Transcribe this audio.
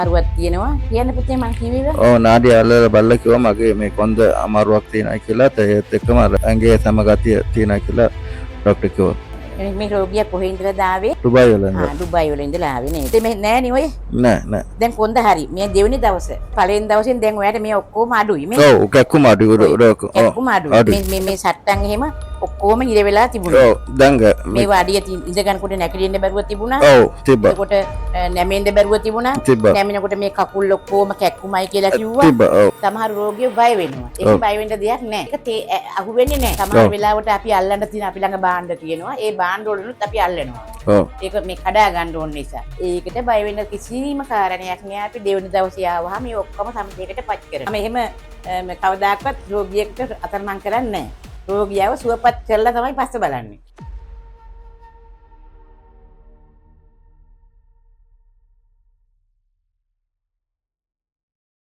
අරුවක් තියෙනවා කියන්න පුතේ මං කිව්වේ ඔව් නාඩිය අල්ලලා බලලා කිව්වා මගේ මේ කොන්ද අමාරුවක් තියෙනවා කියලා. ඒත් එක්කම ඇඟේ සම ගතිය තියෙනවා කියලා ડોක්ටර් කිව්වා. මේ රෝගියා කොහේ ඉඳලාද ආවේ? ඩුබායි වල ඉඳලා. ඩුබායි වල ඉඳලා ආවේ නේද? මේ නෑ නේ ඔය. නෑ. දැන් කොන්ද හරි. මේ දෙවෙනි දවසේ. පළවෙනි දවසෙන් දැන් ඔයාට මේ ඔක්කොම අඩුයි මේ. ඔව් කැක්කුම අඩුයි කැක්කුම අඩුයි. මේ සට්ටන් එහෙම ඔක්කොම ඉර වෙලා තිබුණා. ඔව් දැන් මේ වාඩිය ඉඳ ගන්නකොට නැගිටින්න බැරුව තිබුණා. ඔව් තිබ්බා. එතකොට නැමෙන්න බැරුව තිබුණා. නැමිනකොට මේ කකුල් ඔක්කොම කැක්කුමයි කියලා කිව්වා. තිබ්බා. ඔව්. සමහර රෝගියෝ බය වෙනවා. ඒක බය වෙන්න දෙයක් නෑ. ඒක අහු වෙන්නේ නෑ. සමහර වෙලාවට අපි අල්ලන්න තියෙන අපි ළඟ භාණ්ඩ තියෙනවා. ඒ භාණ්ඩ වලුත් අපි අල්ලනවා. ඔව්. ඒක මේ කඩා ගන්න ඕන නිසා. ඒකට බය වෙන්න කිසිම කාරණයක් නෑ. අපි දෙවෙනි දවසේ ආවහම මේ ඔක්කොම සමතේකට පච් කරනවා. එහෙම කවදාකවත් රෝගියෙක්ට අතරමං කරන්නේ නෑ. රෝගියාව සුවපත් කරලා තමයි පස්ස බලන්නේ.